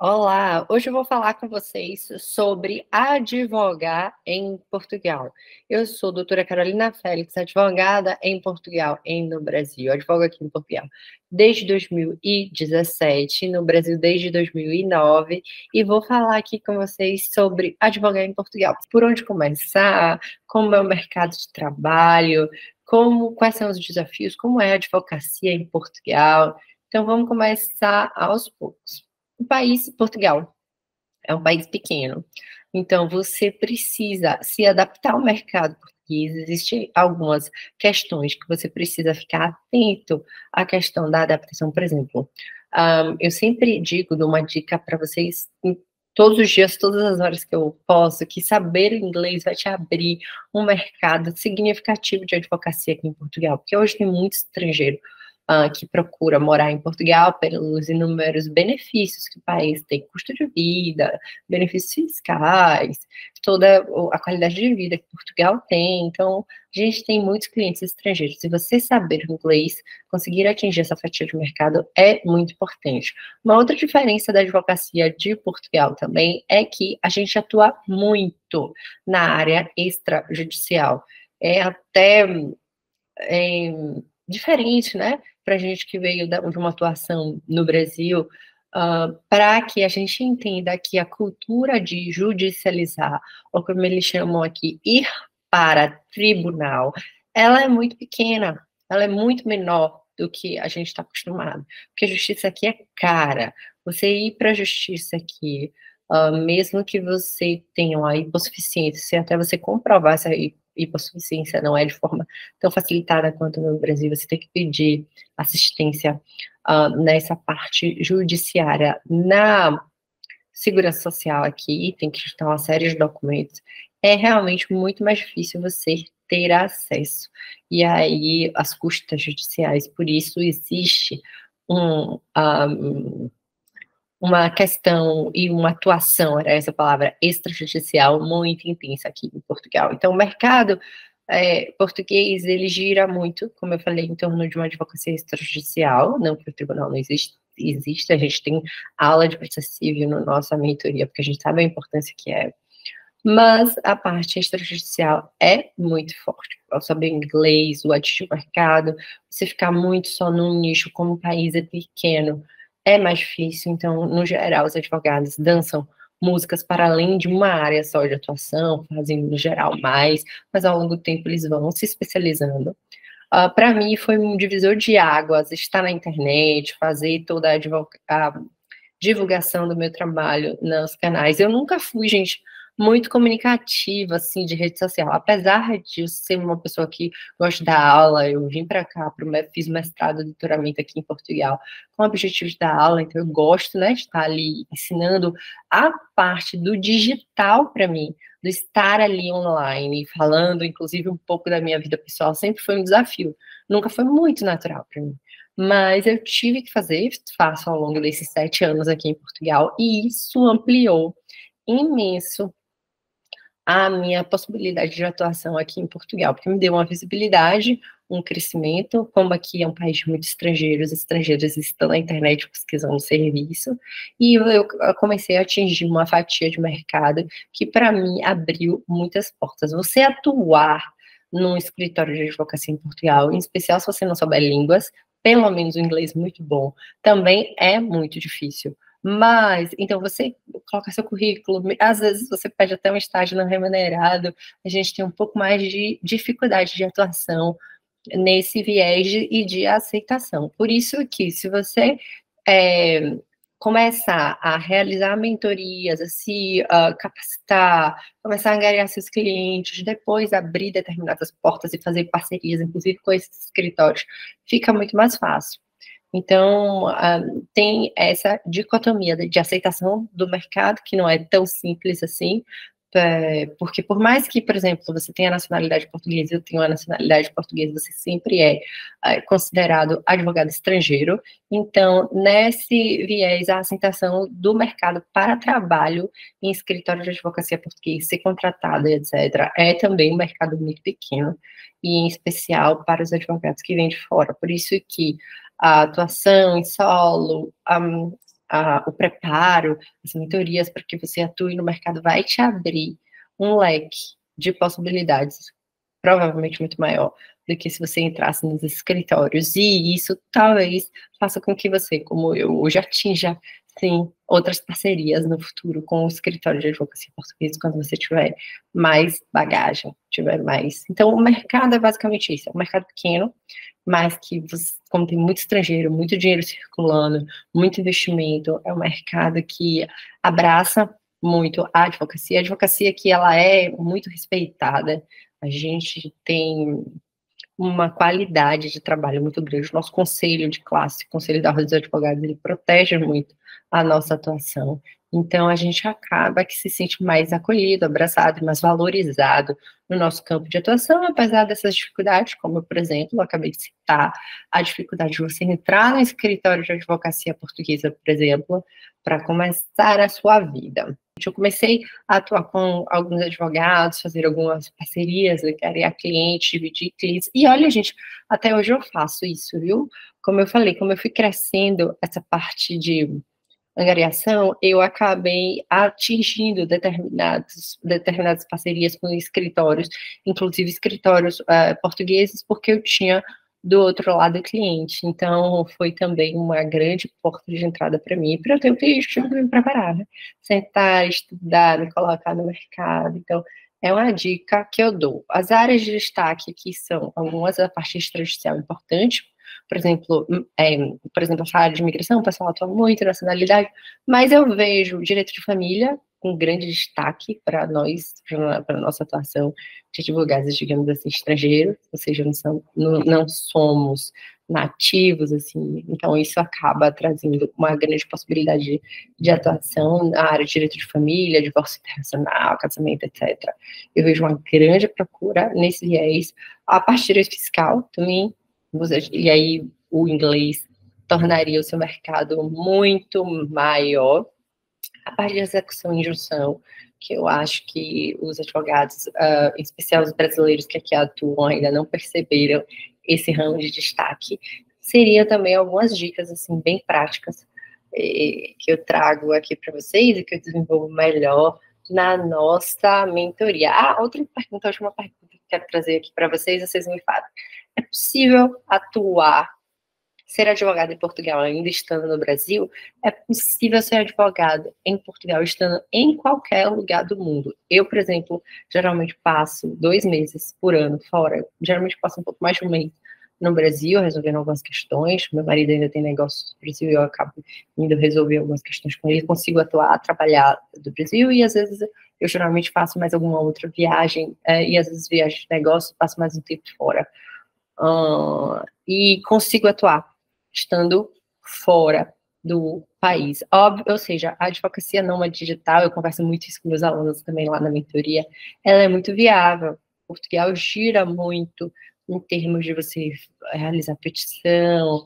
Olá, hoje eu vou falar com vocês sobre advogar em Portugal. Eu sou doutora Carolina Félix, advogada em Portugal e no Brasil. Eu advogo aqui em Portugal desde 2017, no Brasil desde 2009, e vou falar aqui com vocês sobre advogar em Portugal. Por onde começar, como é o mercado de trabalho, quais são os desafios, como é a advocacia em Portugal. Então vamos começar aos poucos. O país, Portugal, é um país pequeno, então você precisa se adaptar ao mercado português. Existem algumas questões que você precisa ficar atento à questão da adaptação, por exemplo. Eu sempre digo, dou uma dica para vocês todos os dias, todas as horas que eu posso, que saber inglês vai te abrir um mercado significativo de advocacia aqui em Portugal, porque hoje tem muito estrangeiro que procura morar em Portugal pelos inúmeros benefícios que o país tem, custo de vida, benefícios fiscais, toda a qualidade de vida que Portugal tem. Então, a gente tem muitos clientes estrangeiros. Se você saber inglês, conseguir atingir essa fatia de mercado é muito importante. Uma outra diferença da advocacia de Portugal também é que a gente atua muito na área extrajudicial. É até é, diferente, né, para a gente que veio de uma atuação no Brasil, para que a gente entenda que a cultura de judicializar, ou como eles chamam aqui, ir para tribunal, ela é muito pequena, ela é muito menor do que a gente está acostumado, porque a justiça aqui é cara. Você ir para a justiça aqui, mesmo que você tenha uma hipossuficiência, se até você comprovar essa hipossuficiência não é de forma tão facilitada quanto no Brasil, você tem que pedir assistência nessa parte judiciária. Na segurança social aqui, tem que juntar uma série de documentos, é realmente muito mais difícil você ter acesso. E aí, as custas judiciais, por isso existe uma questão e uma atuação, era essa palavra, extrajudicial muito intensa aqui em Portugal. Então, o mercado português, ele gira muito, como eu falei, em torno de uma advocacia extrajudicial, não que o tribunal não existe, a gente tem aula de processo civil na nossa mentoria, porque a gente sabe a importância que é, mas a parte extrajudicial é muito forte. Ao saber inglês, o atingir o mercado, você ficar muito só num nicho, como o país é pequeno, é mais difícil. Então, no geral, os advogados dançam músicas para além de uma área só de atuação, fazem, no geral, mais, mas ao longo do tempo eles vão se especializando. Para mim, foi um divisor de águas estar na internet, fazer toda a divulgação do meu trabalho nos canais. Eu nunca fui, gente, muito comunicativa, assim, de rede social. Apesar de eu ser uma pessoa que gosta da aula, eu vim para cá, fiz mestrado, doutoramento aqui em Portugal, com o objetivo de dar aula, então eu gosto, né, de estar ali ensinando a parte do digital para mim, do estar ali online, falando, inclusive, um pouco da minha vida pessoal, sempre foi um desafio. Nunca foi muito natural para mim. Mas eu tive que fazer, faço ao longo desses 7 anos aqui em Portugal, e isso ampliou imenso a minha possibilidade de atuação aqui em Portugal, porque me deu uma visibilidade, um crescimento, como aqui é um país de muitos estrangeiros, os estrangeiros estão na internet pesquisando serviço, e eu comecei a atingir uma fatia de mercado que, para mim, abriu muitas portas. Você atuar num escritório de advocacia em Portugal, em especial se você não souber línguas, pelo menos o inglês muito bom, também é muito difícil. Mas, então, você coloca seu currículo, às vezes você pede até um estágio não remunerado, a gente tem um pouco mais de dificuldade de atuação nesse viés e de aceitação. Por isso que, se você começar a realizar mentorias, a se capacitar, começar a angariar seus clientes, depois abrir determinadas portas e fazer parcerias, inclusive com esses escritórios, fica muito mais fácil. Então, tem essa dicotomia de aceitação do mercado, que não é tão simples assim, porque por mais que, por exemplo, você tenha a nacionalidade portuguesa, eu tenho a nacionalidade portuguesa, você sempre é considerado advogado estrangeiro. Então, nesse viés, a aceitação do mercado para trabalho em escritório de advocacia português, ser contratado, etc., é também um mercado muito pequeno, e em especial para os advogados que vêm de fora. Por isso que a atuação em solo, o preparo, as mentorias para que você atue no mercado vai te abrir um leque de possibilidades provavelmente muito maior do que se você entrasse nos escritórios. E isso talvez faça com que você, como eu, hoje atinja, sim, outras parcerias no futuro com o escritório de advocacia portuguesa, quando você tiver mais bagagem, tiver mais. Então, o mercado é basicamente isso, é um mercado pequeno, mas que, você, como tem muito estrangeiro, muito dinheiro circulando, muito investimento, é um mercado que abraça muito a advocacia que ela é muito respeitada, a gente tem uma qualidade de trabalho muito grande. O nosso conselho de classe, o Conselho da Ordem dos Advogados, ele protege muito a nossa atuação. Então, a gente acaba que se sente mais acolhido, abraçado, mais valorizado no nosso campo de atuação, apesar dessas dificuldades, como eu, por exemplo, acabei de citar, a dificuldade de você entrar no escritório de advocacia portuguesa, por exemplo, para começar a sua vida. Eu comecei a atuar com alguns advogados, fazer algumas parcerias, criar clientes, dividir clientes. E olha, gente, até hoje eu faço isso, viu? Como eu falei, como eu fui crescendo essa parte de angariação, eu acabei atingindo determinadas parcerias com escritórios, inclusive escritórios portugueses, porque eu tinha do outro lado cliente. Então, foi também uma grande porta de entrada para mim, para eu ter o que me preparar, né? Sentar, estudar, me colocar no mercado. Então, é uma dica que eu dou. As áreas de destaque aqui são algumas da parte extrajudicial importante, por exemplo, essa área de imigração, o pessoal atua muito, nacionalidade, mas eu vejo direito de família com grande destaque para nós, para a nossa atuação de advogados, digamos assim, estrangeiros, ou seja, não somos nativos, assim, então isso acaba trazendo uma grande possibilidade de atuação na área de direito de família, divórcio internacional, casamento, etc. Eu vejo uma grande procura nesse viés. A parte de direito fiscal também, e aí o inglês tornaria o seu mercado muito maior. A parte de execução e injunção, que eu acho que os advogados, em especial os brasileiros que aqui atuam, ainda não perceberam esse ramo de destaque, seria também algumas dicas, assim, bem práticas, que eu trago aqui para vocês e que eu desenvolvo melhor na nossa mentoria. Outra pergunta, a última pergunta que eu quero trazer aqui para vocês me falam. É possível atuar, ser advogado em Portugal ainda estando no Brasil? É possível ser advogado em Portugal estando em qualquer lugar do mundo. Eu, por exemplo, geralmente passo 2 meses por ano fora, geralmente passo um pouco mais de um mês no Brasil, resolvendo algumas questões. Meu marido ainda tem negócios no Brasil e eu acabo indo resolver algumas questões com ele. Consigo atuar, trabalhar do Brasil e às vezes eu geralmente faço mais alguma outra viagem e às vezes viagem de negócio, passo mais um tempo fora. E consigo atuar estando fora do país. Óbvio, ou seja, a advocacia nômade digital, eu converso muito isso com meus alunos também lá na mentoria, ela é muito viável. Portugal gira muito em termos de você realizar petição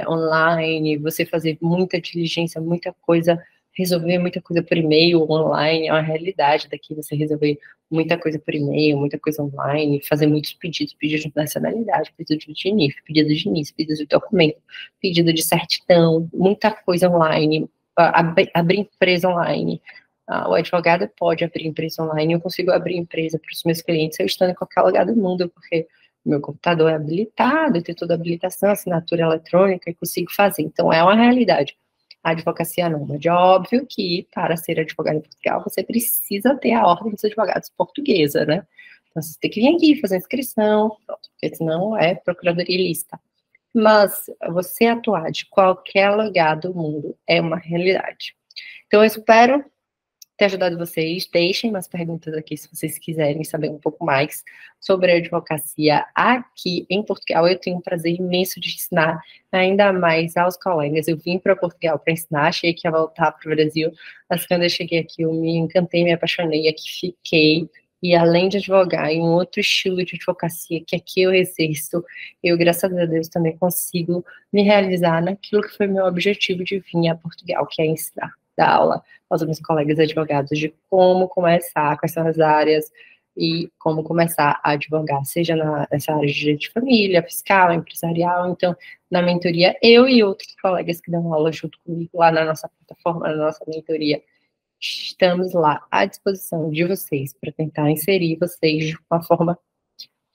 online, você fazer muita diligência, muita coisa, resolver muita coisa por e-mail online, é uma realidade daqui, você resolver muita coisa por e-mail, muita coisa online, fazer muitos pedidos de nacionalidade, pedido de NIF, pedido de NIS, pedido de documento, pedido de certidão, muita coisa online, abrir empresa online. O advogado pode abrir empresa online, eu consigo abrir empresa para os meus clientes, eu estando em qualquer lugar do mundo, porque meu computador é habilitado, eu tenho toda a habilitação, assinatura eletrônica, e consigo fazer. Então, é uma realidade. A advocacia nômade. Óbvio que, para ser advogado em Portugal, você precisa ter a ordem dos advogados portuguesa, né? Então, você tem que vir aqui fazer inscrição, pronto, porque senão é procuradoria ilícita. Mas você atuar de qualquer lugar do mundo é uma realidade. Então, eu espero ter ajudado vocês. Deixem umas perguntas aqui se vocês quiserem saber um pouco mais sobre a advocacia aqui em Portugal. Eu tenho um prazer imenso de ensinar ainda mais aos colegas. Eu vim para Portugal para ensinar, achei que ia voltar para o Brasil, mas quando eu cheguei aqui eu me encantei, me apaixonei, aqui fiquei. E além de advogar em um outro estilo de advocacia que aqui eu exerço, eu, graças a Deus, também consigo me realizar naquilo que foi meu objetivo de vir a Portugal, que é ensinar, dar aula aos meus colegas advogados de como começar, quais são as áreas e como começar a advogar, seja nessa área de direito de família, fiscal, empresarial. Então, na mentoria, eu e outros colegas que dão aula junto comigo lá na nossa plataforma, na nossa mentoria, estamos lá à disposição de vocês para tentar inserir vocês de uma forma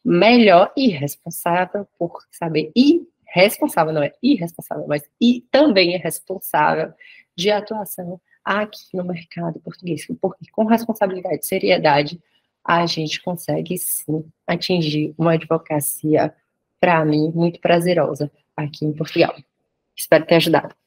melhor e responsável por saber, e responsável, não é irresponsável, mas e também é responsável de atuação aqui no mercado português, porque com responsabilidade e seriedade a gente consegue sim atingir uma advocacia, para mim, muito prazerosa aqui em Portugal. Espero ter ajudado.